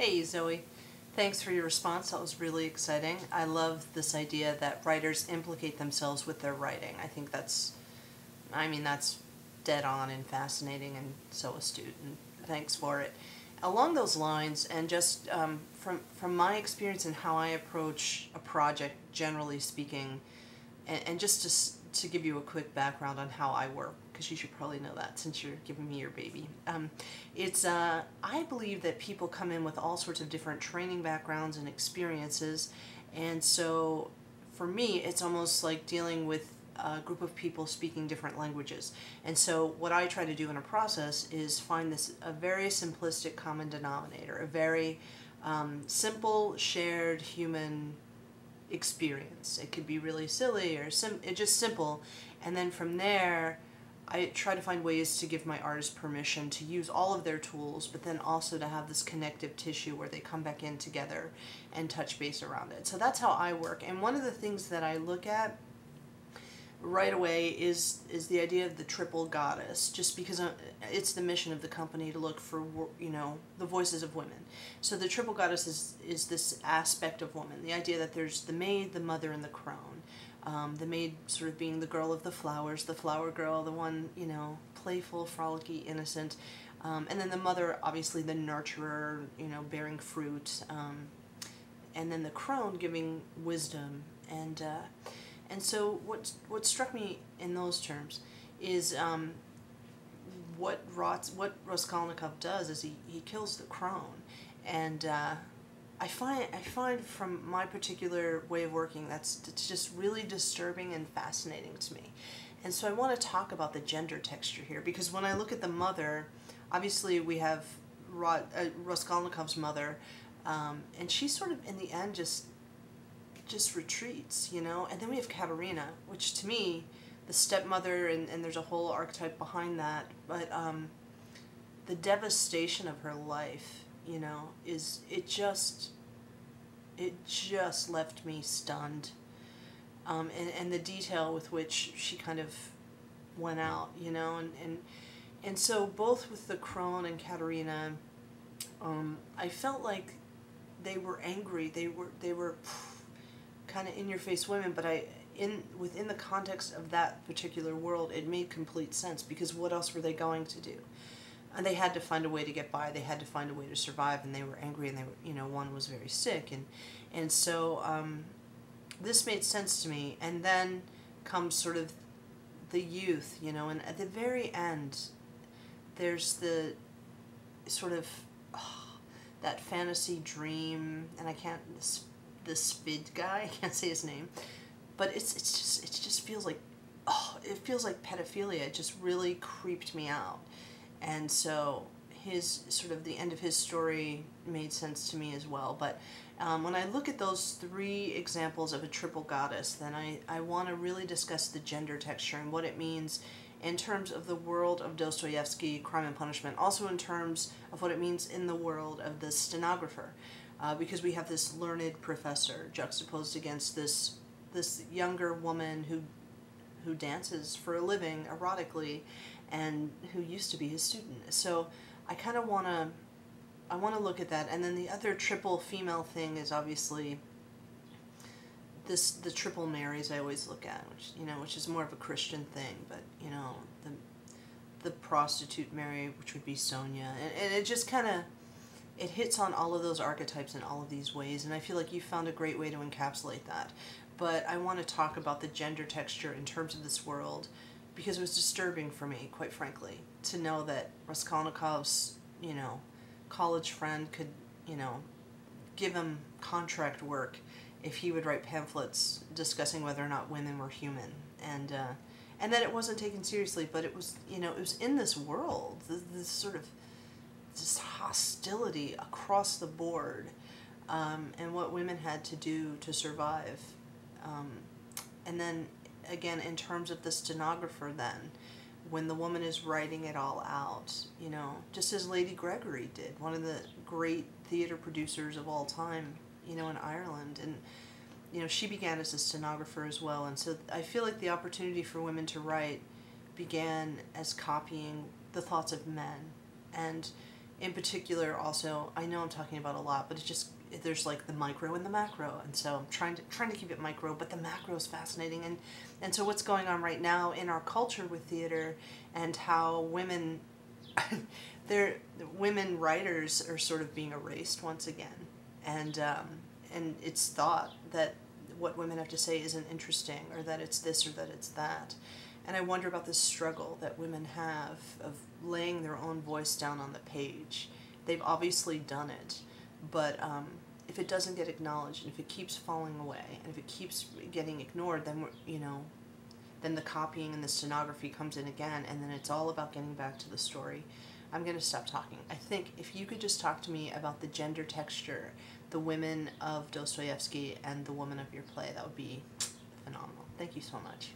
Hey Zoe, thanks for your response. That was really exciting. I love this idea that writers implicate themselves with their writing. I think that's dead on and fascinating and so astute, and thanks for it. Along those lines, and just from my experience and how I approach a project, generally speaking, and just to give you a quick background on how I work, because you should probably know that since you're giving me your baby. I believe that people come in with all sorts of different training backgrounds and experiences, and so for me, it's almost like dealing with a group of people speaking different languages. And so what I try to do in a process is find a very simplistic common denominator, a very simple shared human experience. It could be really silly or it's just simple, and then from there I try to find ways to give my artists permission to use all of their tools, but then also to have this connective tissue where they come back in together and touch base around it. So that's how I work. And one of the things that I look at right away is the idea of the triple goddess, just because it's the mission of the company to look for, the voices of women. So the triple goddess is this aspect of woman, the idea that there's the maid, the mother, and the crone. The maid sort of being the girl of the flowers, the flower girl, the one, playful, frolicky, innocent. And then the mother, obviously the nurturer, bearing fruit. And then the crone giving wisdom. And so what struck me in those terms is what Raskolnikov does is he kills the crone. And I find from my particular way of working it's just really disturbing and fascinating to me. And so I want to talk about the gender texture here, because when I look at the mother, obviously we have Raskolnikov's mother, and she sort of in the end just retreats, and then we have Katerina, which to me, the stepmother, and there's a whole archetype behind that, but the devastation of her life, it just left me stunned, and the detail with which she kind of went out, and so both with the crone and Katerina, I felt like they were angry, they were kind of in-your-face women, but within the context of that particular world, it made complete sense, because what else were they going to do? And they had to find a way to get by. They had to find a way to survive, and they were angry, and they were, one was very sick, and so this made sense to me. And then comes sort of the youth, and at the very end, there's the sort of that fantasy dream, and I can't. The Spid guy, I can't say his name, but it just feels like, it feels like pedophilia. It just really creeped me out. And so his sort of the end of his story made sense to me as well. But when I look at those three examples of a triple goddess, then I want to really discuss the gender texture and what it means in terms of the world of Dostoevsky, Crime and Punishment, also in terms of what it means in the world of the stenographer. Because we have this learned professor juxtaposed against this younger woman who dances for a living erotically, and who used to be his student. So I kind of want to look at that. And then the other triple female thing is obviously the triple Marys I always look at, which is more of a Christian thing, but the prostitute Mary, which would be Sonia, and it just kind of. It hits on all of those archetypes in all of these ways, and I feel like you found a great way to encapsulate that. But I want to talk about the gender texture in terms of this world, because it was disturbing for me, quite frankly, to know that Raskolnikov's, college friend could, give him contract work if he would write pamphlets discussing whether or not women were human, and that it wasn't taken seriously, but it was, it was in this world, this sort of this hostility across the board, and what women had to do to survive. And then, again, in terms of the stenographer then, when the woman is writing it all out, just as Lady Gregory did, one of the great theater producers of all time, in Ireland. And, she began as a stenographer as well. And so I feel like the opportunity for women to write began as copying the thoughts of men. And in particular, also, I know I'm talking about a lot, but there's like the micro and the macro, and so I'm trying to keep it micro, but the macro is fascinating, and so what's going on right now in our culture with theater, and how women, women writers are sort of being erased once again, and it's thought that what women have to say isn't interesting, or that it's this or that it's that. And I wonder about this struggle that women have of laying their own voice down on the page. They've obviously done it, but if it doesn't get acknowledged, and if it keeps falling away, and if it keeps getting ignored, then then the copying and the stenography comes in again, and then it's all about getting back to the story. I'm going to stop talking. I think if you could just talk to me about the gender texture, the women of Dostoevsky and the woman of your play, that would be phenomenal. Thank you so much.